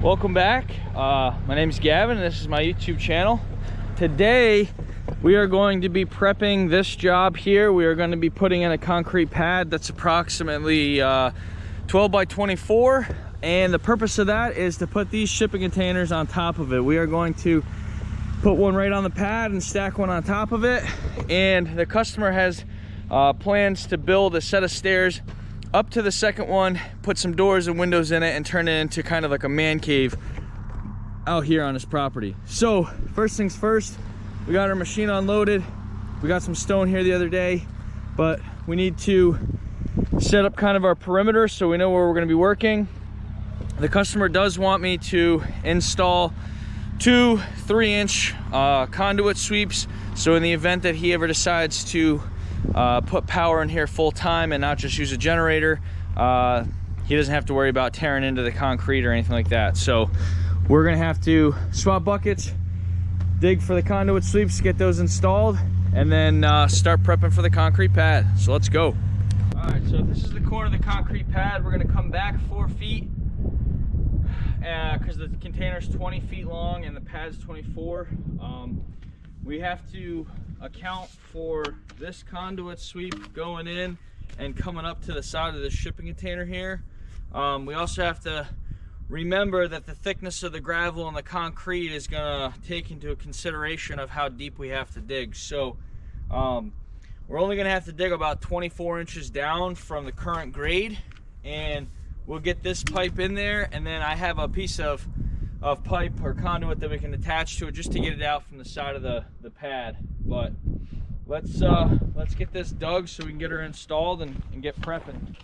Welcome back. My name is Gavin and this is my YouTube channel. Today we are going to be prepping this job here. We are going to be putting in a concrete pad that's approximately 12 by 24, and the purpose of that is to put these shipping containers on top of it. We are going to put one right on the pad and stack one on top of it, and the customer has plans to build a set of stairs up to the second one, put some doors and windows in it, and turn it into kind of like a man cave out here on his property. So first things first, we got our machine unloaded. We got some stone here the other day, but we need to set up kind of our perimeter so we know where we're going to be working. The customer does want me to install 2 3-inch conduit sweeps, so in the event that he ever decides to put power in here full time and not just use a generator, he doesn't have to worry about tearing into the concrete or anything like that. So we're gonna have to swap buckets, dig for the conduit sweeps, get those installed, and then start prepping for the concrete pad. So let's go. All right, so this is the corner of the concrete pad. We're gonna come back 4 feet because the container's 20 feet long and the pad's 24. We have to account for this conduit sweep going in and coming up to the side of the shipping container here. We also have to remember that the thickness of the gravel and the concrete is gonna take into consideration of how deep we have to dig. So we're only gonna have to dig about 24 inches down from the current grade, and we'll get this pipe in there, and then I have a piece of pipe or conduit that we can attach to it just to get it out from the side of the pad. But let's get this dug so we can get her installed and get prepping.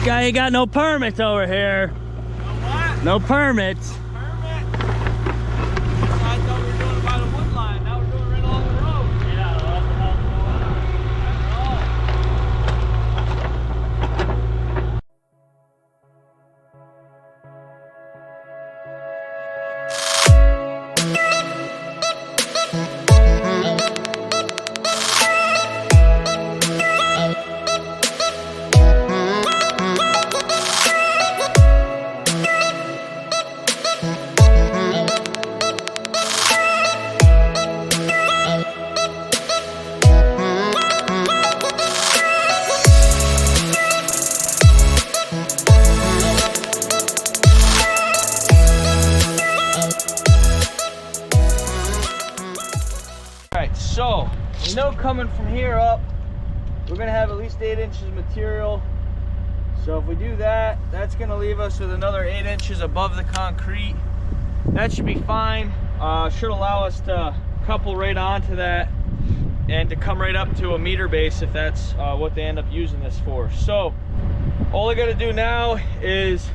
Guy ain't got no permits over here. No what? No permits. Permit? I thought we were doing it by the wood line. Now we're doing it right along the road. Yeah, well, what the hell's going So we know coming from here up, we're gonna have at least 8 inches of material. So if we do that, that's gonna leave us with another 8 inches above the concrete. That should be fine. Should allow us to couple right onto that and to come right up to a meter base if that's what they end up using this for. So all I gotta do now is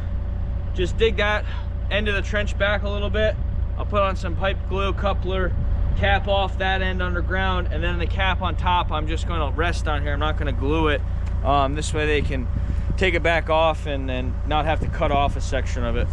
just dig that end of the trench back a little bit. I'll put on some pipe glue, coupler, cap off that end underground, and then the cap on top I'm just gonna rest on here. I'm not gonna glue it. This way they can take it back off and then not have to cut off a section of it.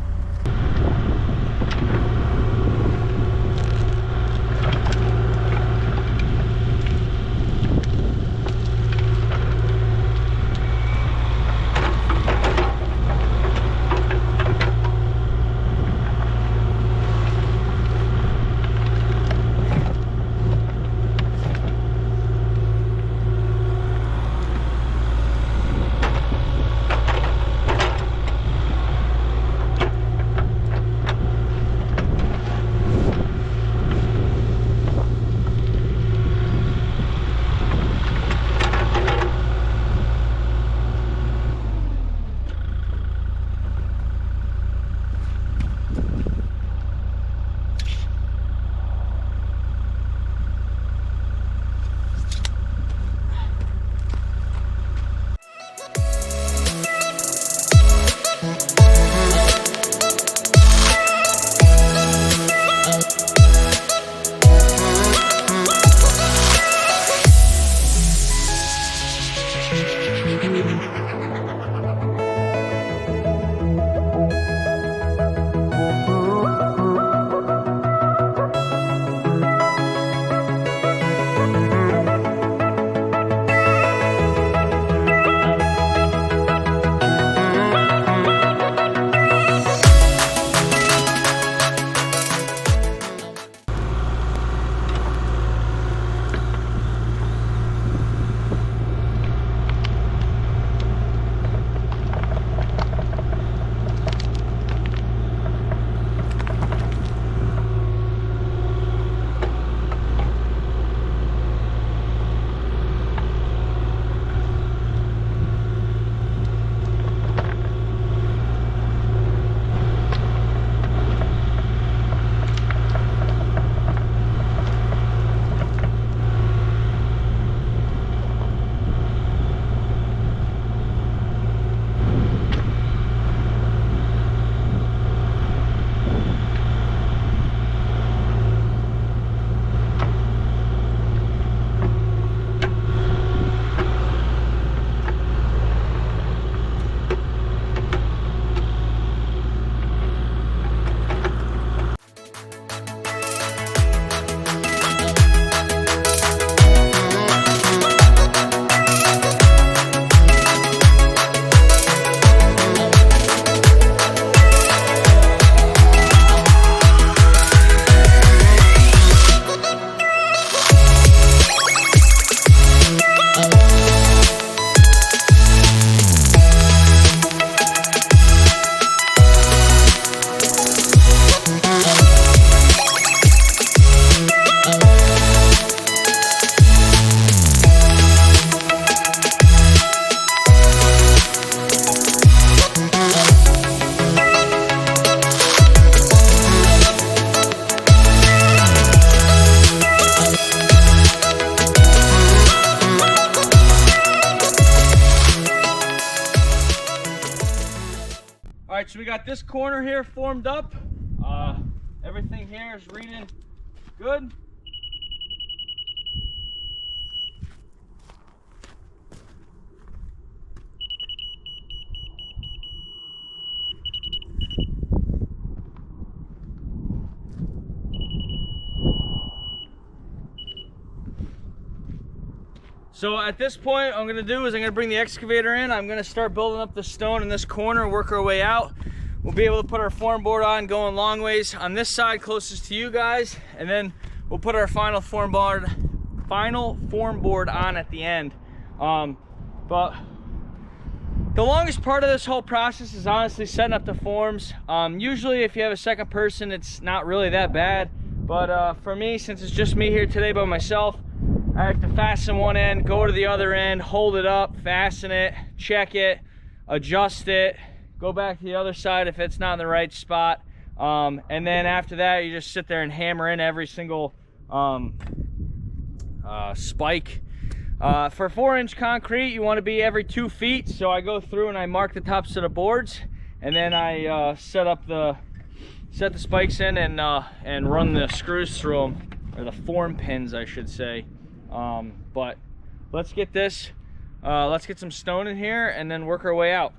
All right, so we got this corner here formed up. Everything here is reading good. So at this point, what I'm gonna do is I'm gonna bring the excavator in. I'm gonna start building up the stone in this corner, work our way out. We'll be able to put our form board on, going long ways on this side closest to you guys, and then we'll put our final form board on at the end. But the longest part of this whole process is honestly setting up the forms. Usually if you have a second person, it's not really that bad. But for me, since it's just me here today by myself, I have to fasten one end, go to the other end, hold it up, fasten it, check it, adjust it, go back to the other side if it's not in the right spot. And then after that, you just sit there and hammer in every single spike. For 4-inch concrete, you want to be every 2 feet. So I go through and I mark the tops of the boards, and then I set the spikes in and run the screws through them, or the form pins, I should say. But let's get this, let's get some stone in here and then work our way out.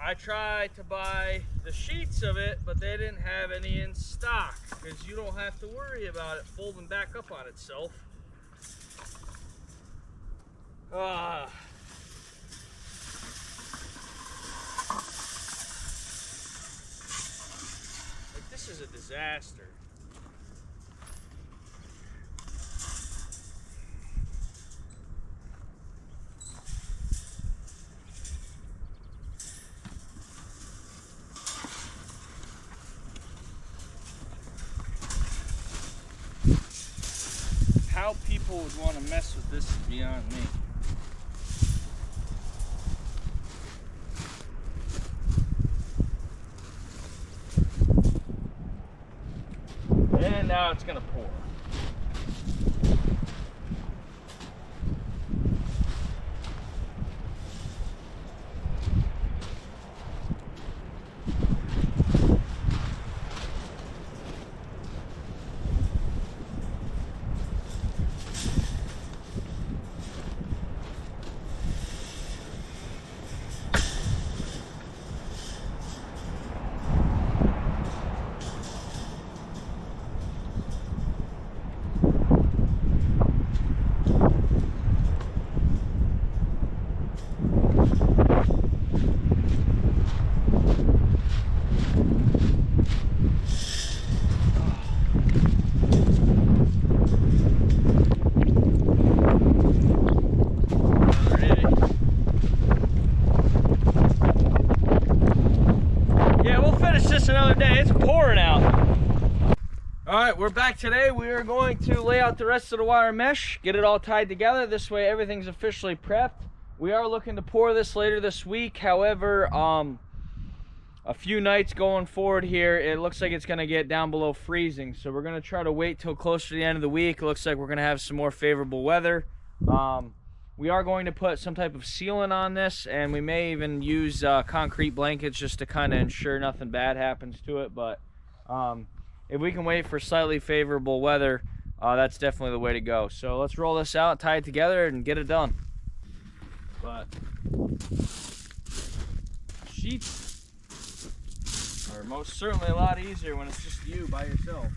I tried to buy the sheets of it, but they didn't have any in stock because you don't have to worry about it folding back up on itself. Like, this is a disaster. How people would want to mess with this is beyond me. And now it's gonna pour. Another day. It's pouring out. All right, we're back today. We are going to lay out the rest of the wire mesh, get it all tied together. This way everything's officially prepped. We are looking to pour this later this week. However, a few nights going forward here, it looks like it's going to get down below freezing. So we're going to try to wait till closer to the end of the week. It looks like we're going to have some more favorable weather. We are going to put some type of sealant on this, and we may even use concrete blankets just to kind of ensure nothing bad happens to it. But if we can wait for slightly favorable weather, that's definitely the way to go. So let's roll this out, tie it together, and get it done. But sheets are most certainly a lot easier when it's just you by yourself.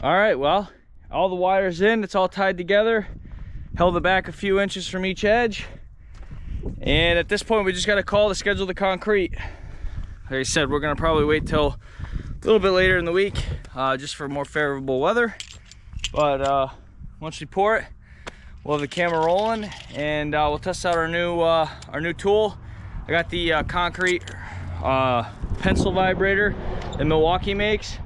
All right, well, all the wire's in, it's all tied together, held it back a few inches from each edge, and at this point we just got to call to schedule the concrete. Like I said, we're gonna probably wait till a little bit later in the week, just for more favorable weather. But once we pour it, we'll have the camera rolling, and we'll test out our new tool. I got the concrete pencil vibrator that Milwaukee makes.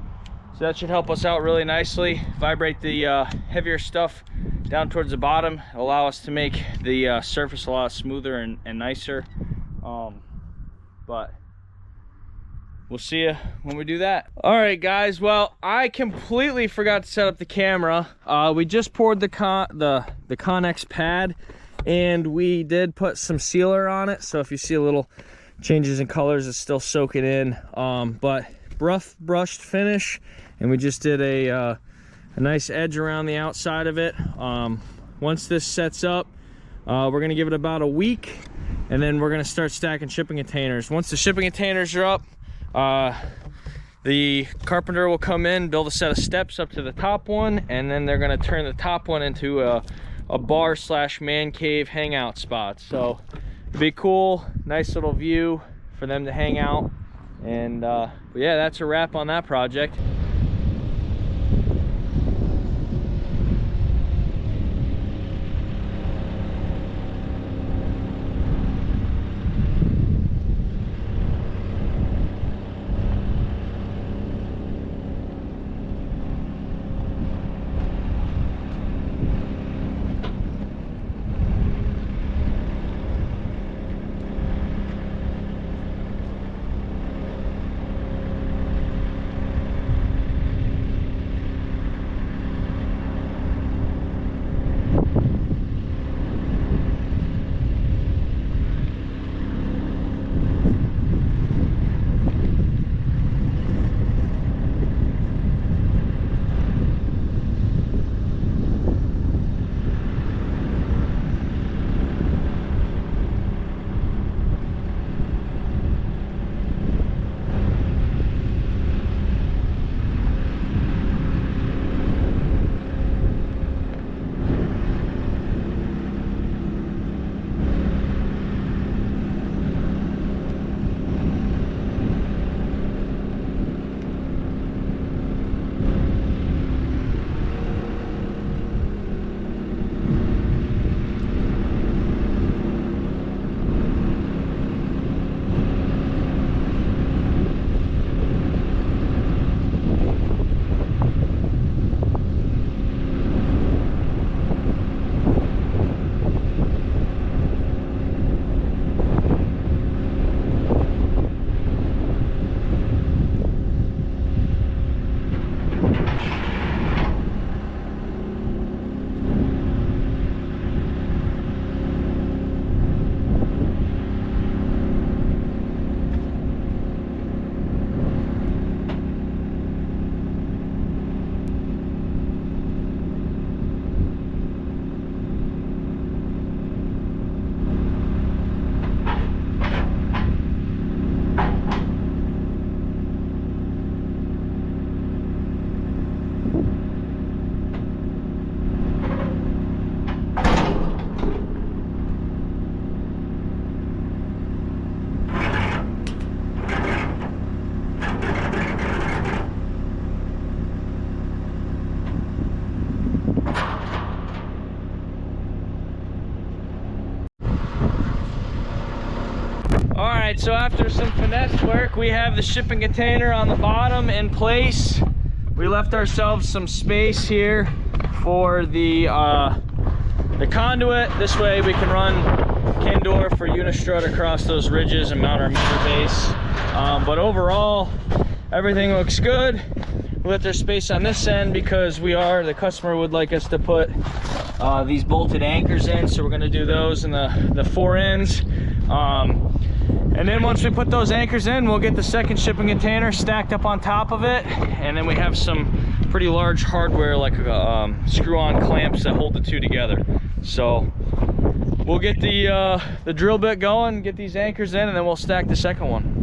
So that should help us out really nicely. Vibrate the heavier stuff down towards the bottom, allow us to make the surface a lot smoother and nicer. But we'll see you when we do that. All right, guys. Well, I completely forgot to set up the camera. We just poured the Connex pad, and we did put some sealer on it. So if you see a little changes in colors, it's still soaking in. But rough brushed finish. And we just did a nice edge around the outside of it. Once this sets up, We're gonna give it about a week, and then we're gonna start stacking shipping containers. Once the shipping containers are up, the carpenter will come in, build a set of steps up to the top one, and then they're gonna turn the top one into a bar slash man cave hangout spot. So it'd be cool, nice little view for them to hang out. And yeah, that's a wrap on that project. Alright, so after some finesse work, we have the shipping container on the bottom in place. We left ourselves some space here for the conduit. This way we can run Kindor for unistrut across those ridges and mount our meter base. But overall, everything looks good. We left our space on this end because the customer would like us to put these bolted anchors in, so we're going to do those in the four ends. And then once we put those anchors in, we'll get the second shipping container stacked up on top of it, and then we have some pretty large hardware like screw-on clamps that hold the two together. So we'll get the drill bit going, get these anchors in, and then we'll stack the second one.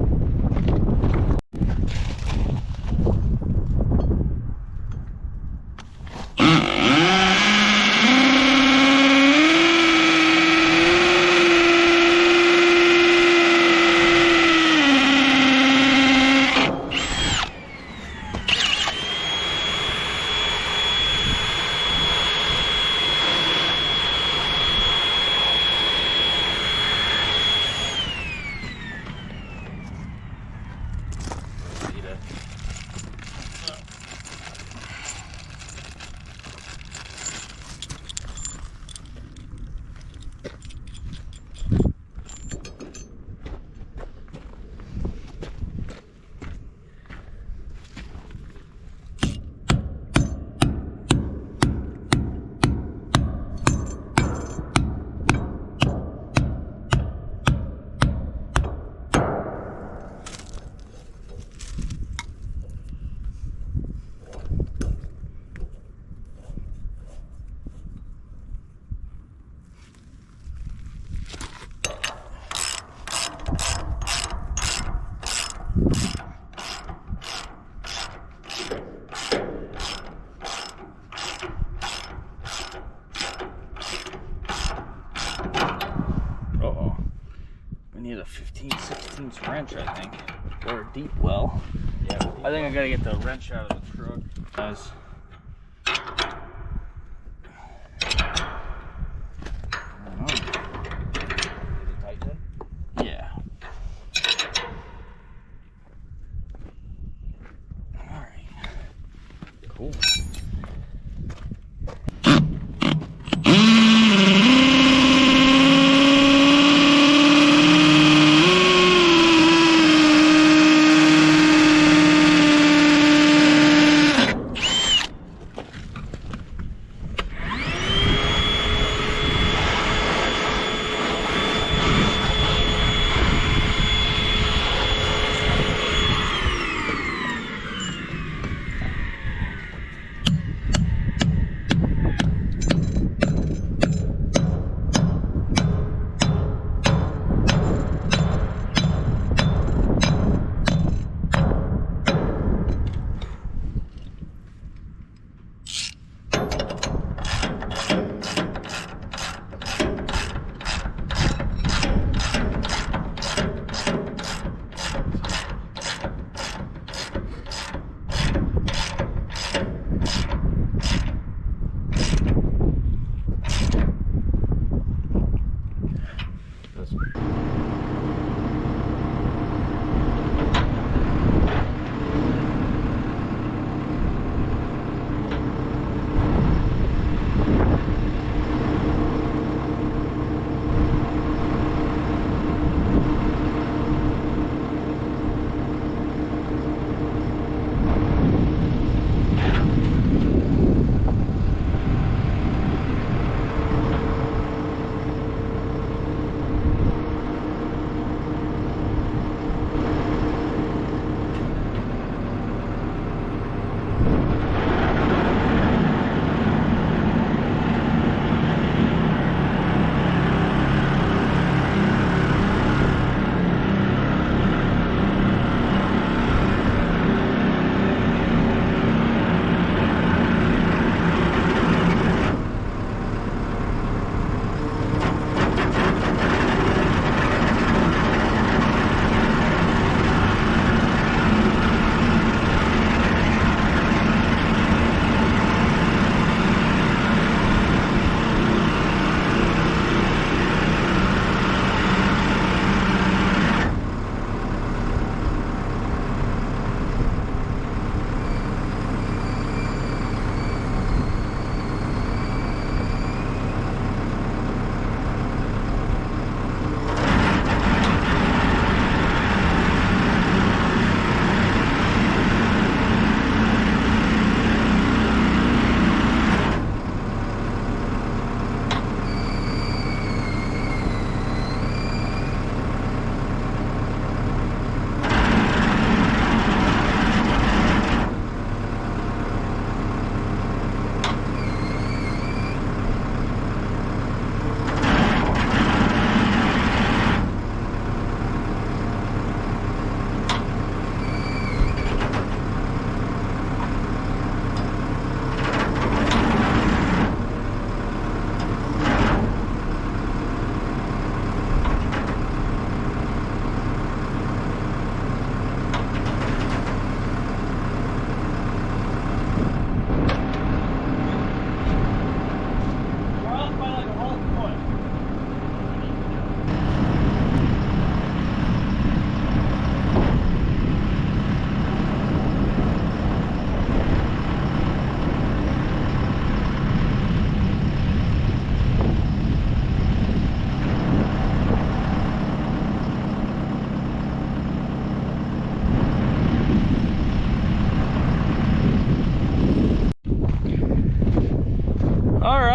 need a 15/16 wrench, I think, or a deep well. Yeah. I think I gotta get the wrench out of the truck, guys. Yeah. All right. Cool.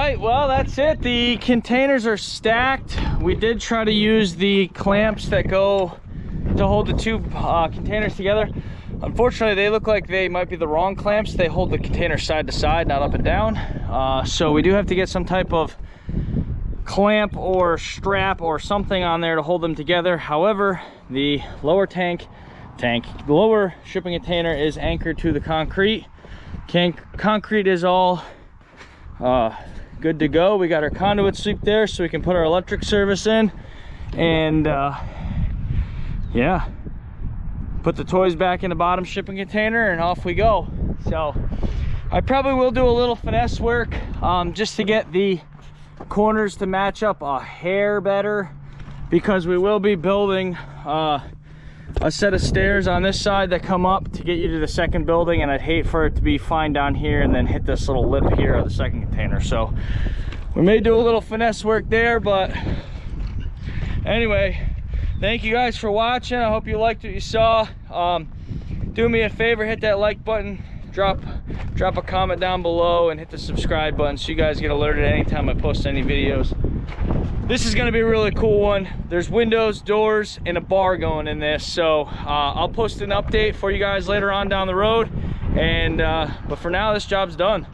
right, well, that's it. The containers are stacked. We did try to use the clamps that go to hold the two containers together. Unfortunately, they look like they might be the wrong clamps. They hold the container side to side, not up and down. So we do have to get some type of clamp or strap or something on there to hold them together. However, the lower the lower shipping container is anchored to the concrete. Concrete is all good to go. We got our conduit sweep there so we can put our electric service in and yeah, put the toys back in the bottom shipping container and off we go. So I probably will do a little finesse work just to get the corners to match up a hair better, because we will be building a set of stairs on this side that come up to get you to the second building, and I'd hate for it to be fine down here and then hit this little lip here of the second container. So we may do a little finesse work there, but anyway, thank you guys for watching. I hope you liked what you saw. Do me a favor, hit that like button, drop a comment down below, and hit the subscribe button so you guys get alerted anytime I post any videos. This is going to be a really cool one. There's windows, doors, and a bar going in this, so I'll post an update for you guys later on down the road. And but for now, this job's done.